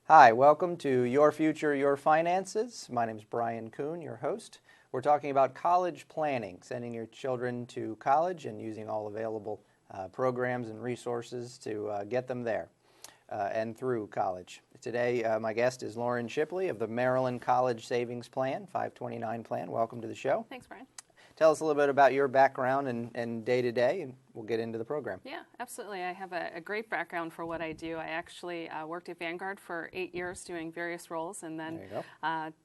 Hi, welcome to Your Future, Your Finances. My name is Brian Kuhn, your host. We're talking about college planning, sending your children to college and using all available programs and resources to get them there and through college. Today, my guest is Lauren Shipley of the Maryland College Savings Plan, 529 plan. Welcome to the show. Thanks, Brian. Tell us a little bit about your background and day-to-day, and we'll get into the program. Yeah, absolutely. I have a great background for what I do. I actually worked at Vanguard for 8 years doing various roles, and then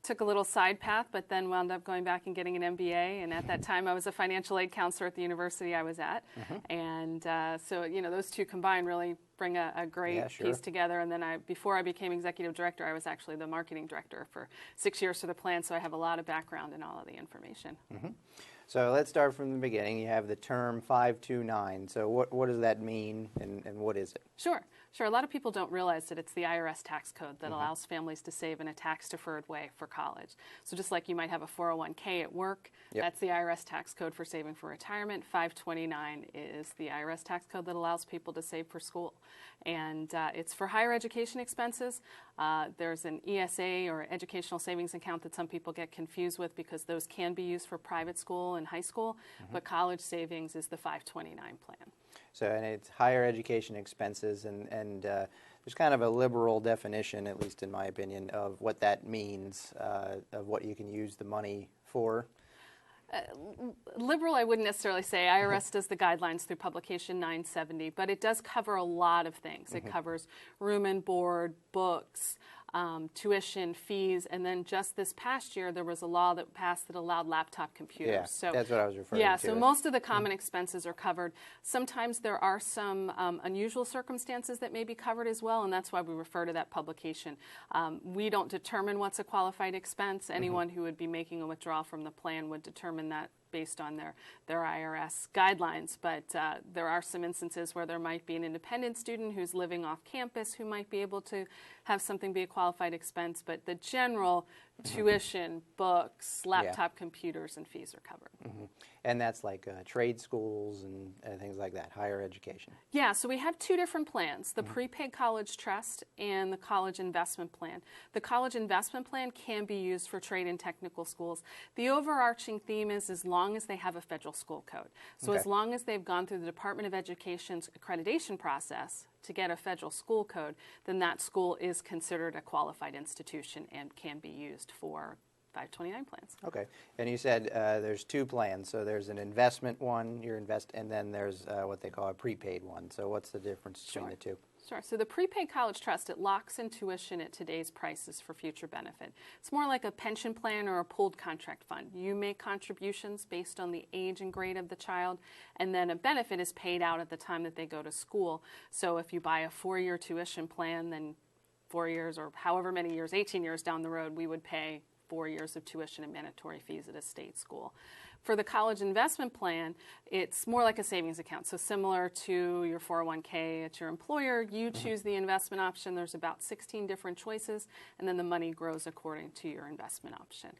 took a little side path, but then wound up going back and getting an MBA. And at that time, I was a financial aid counselor at the university I was at. And so, you know, those two combined really bring a great piece together. And then before I became executive director, I was actually the marketing director for 6 years for the plan, so I have a lot of background in all of the information. So let's start from the beginning. You have the term 529. So what does that mean, and what is it? Sure. A lot of people don't realize that it's the IRS tax code that allows families to save in a tax-deferred way for college. So just like you might have a 401k at work, that's the IRS tax code for saving for retirement. 529 is the IRS tax code that allows people to save for school. And it's for higher education expenses. There's an ESA or educational savings account that some people get confused with because those can be used for private school and high school, but college savings is the 529 plan. So, and it's higher education expenses, and there's kind of a liberal definition, at least in my opinion, of what that means, of what you can use the money for. Liberal, I wouldn't necessarily say. IRS does the guidelines through Publication 970, but it does cover a lot of things. It covers room and board, books, tuition, fees, and then just this past year there was a law that passed that allowed laptop computers. Yeah, so that's what I was referring to. Yeah, so most of the common expenses are covered. Sometimes there are some unusual circumstances that may be covered as well, and that's why we refer to that publication. We don't determine what's a qualified expense. Anyone who would be making a withdrawal from the plan would determine that based on their IRS guidelines, but there are some instances where there might be an independent student who's living off campus who might be able to have something be a qualified expense, but the general tuition, books, laptop computers, and fees are covered. And that's like trade schools and things like that, higher education. Yeah, so we have two different plans, the Prepaid College Trust and the College Investment Plan. The College Investment Plan can be used for trade and technical schools. The overarching theme is as long as they have a federal school code. So as long as they've gone through the Department of Education's accreditation process to get a federal school code, then that school is considered a qualified institution and can be used for 529 plans. Okay, and you said there's two plans. So there's an investment one, and then there's what they call a prepaid one. So what's the difference between the two? Sure. So the Prepaid College Trust, it locks in tuition at today's prices for future benefit. It's more like a pension plan or a pooled contract fund. You make contributions based on the age and grade of the child, and then a benefit is paid out at the time that they go to school. So if you buy a 4-year tuition plan, then 4 years or however many years, 18 years down the road, we would pay 4 years of tuition and mandatory fees at a state school. For the college investment plan, it's more like a savings account. So similar to your 401k at your employer, you choose the investment option. There's about 16 different choices, and then the money grows according to your investment option.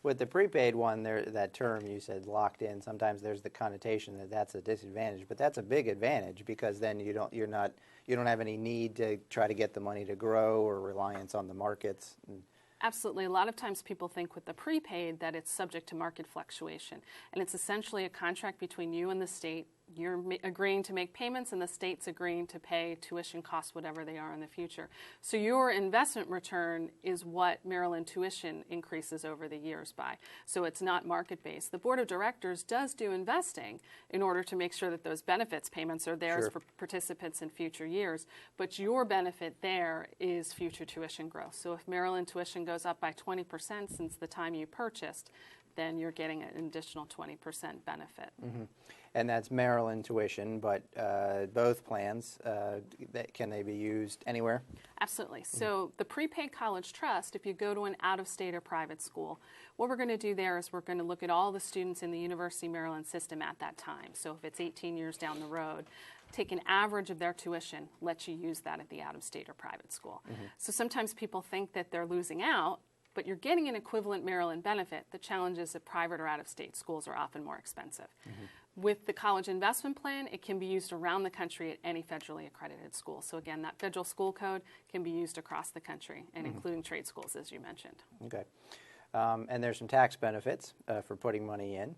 With the prepaid one, that term you said locked in, sometimes there's the connotation that that's a disadvantage, but that's a big advantage because then you don't have any need to try to get the money to grow or reliance on the markets. Absolutely. A lot of times people think with the prepaid that it's subject to market fluctuation. And it's essentially a contract between you and the state. You're agreeing to make payments and the state's agreeing to pay tuition costs, whatever they are in the future. So your investment return is what Maryland tuition increases over the years by. So it's not market-based. The Board of Directors does do investing in order to make sure that those benefits payments are theirs for participants in future years. But your benefit there is future tuition growth. So if Maryland tuition goes up by 20% since the time you purchased, then you're getting an additional 20% benefit. And that's Maryland tuition, but both plans, can they be used anywhere? Absolutely. So the Prepaid College Trust, if you go to an out-of-state or private school, what we're going to do there is we're going to look at all the students in the University of Maryland system at that time. So if it's 18 years down the road, take an average of their tuition, let you use that at the out-of-state or private school. So sometimes people think that they're losing out, but you're getting an equivalent Maryland benefit. The challenge is that private or out-of-state schools are often more expensive. With the college investment plan, it can be used around the country at any federally accredited school. So again, that federal school code can be used across the country, and including trade schools, as you mentioned. Okay. And there's some tax benefits for putting money in.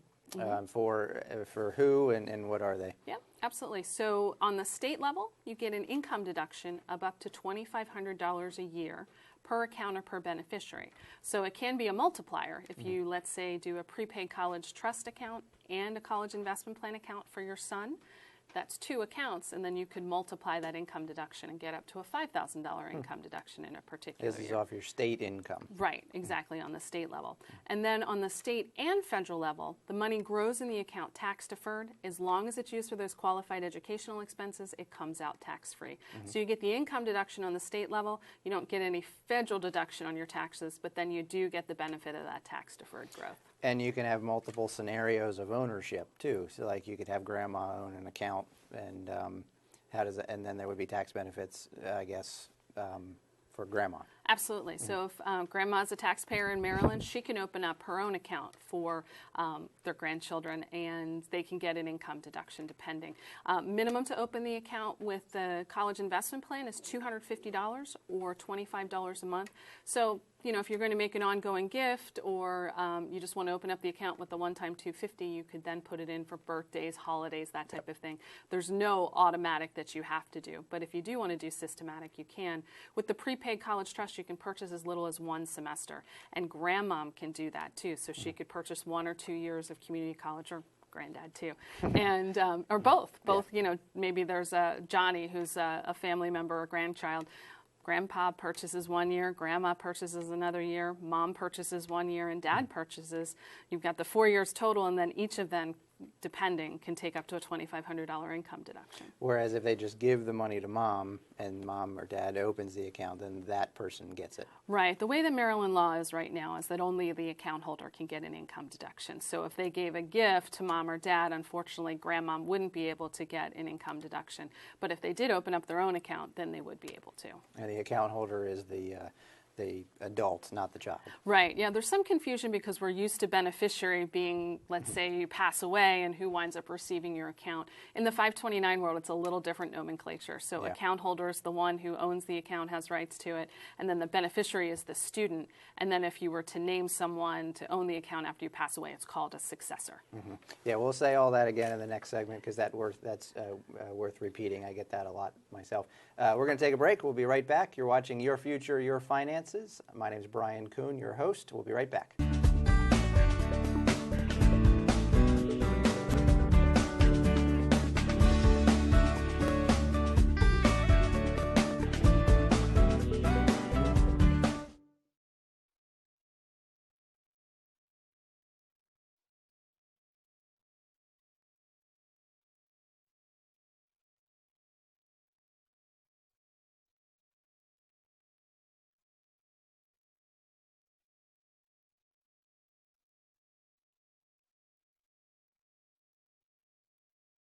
For who and what are they? Yeah, absolutely. So on the state level, you get an income deduction of up to $2,500 a year per account or per beneficiary. So it can be a multiplier. If you, let's say, do a prepaid college trust account and a college investment plan account for your son, that's 2 accounts, and then you could multiply that income deduction and get up to a $5,000 income deduction in a particular year. This is off your state income. Right, exactly, on the state level. And then on the state and federal level, the money grows in the account tax deferred. As long as it's used for those qualified educational expenses, it comes out tax-free. So you get the income deduction on the state level. You don't get any federal deduction on your taxes, but then you do get the benefit of that tax deferred growth. And you can have multiple scenarios of ownership too. So like you could have grandma own an account, and and then there would be tax benefits, I guess, for grandma. Absolutely. So if grandma's a taxpayer in Maryland, she can open up her own account for their grandchildren, and they can get an income deduction depending. Minimum to open the account with the college investment plan is $250 or $25 a month. So, you know, if you're going to make an ongoing gift, or you just want to open up the account with the one-time $250, you could then put it in for birthdays, holidays, that type of thing. There's no automatic that you have to do, but if you do want to do systematic, you can. With the prepaid college trust, you can purchase as little as 1 semester, and grandmom can do that too. So she could purchase 1 or 2 years of community college, or granddad too, and or both. You know, maybe there's a Johnny who's a family member or grandchild. Grandpa purchases 1 year, grandma purchases another year, mom purchases 1 year, and dad purchases. You've got the 4 years total, and then each of them, depending, can take up to a $2,500 income deduction. Whereas if they just give the money to mom and mom or dad opens the account, then that person gets it. Right. The way the Maryland law is right now is that only the account holder can get an income deduction. So if they gave a gift to mom or dad, unfortunately, grandmom wouldn't be able to get an income deduction. But if they did open up their own account, then they would be able to. And the account holder is the adult, not the child. Right. Yeah, there's some confusion because we're used to beneficiary being, let's say you pass away and who winds up receiving your account. In the 529 world, it's a little different nomenclature. So account holder is the one who owns the account, has rights to it, and then the beneficiary is the student. And then if you were to name someone to own the account after you pass away, it's called a successor. Yeah, we'll say all that again in the next segment because that's worth repeating. I get that a lot myself. We're going to take a break. We'll be right back. You're watching Your Future, Your Finances. My name is Brian Kuhn, your host. We'll be right back.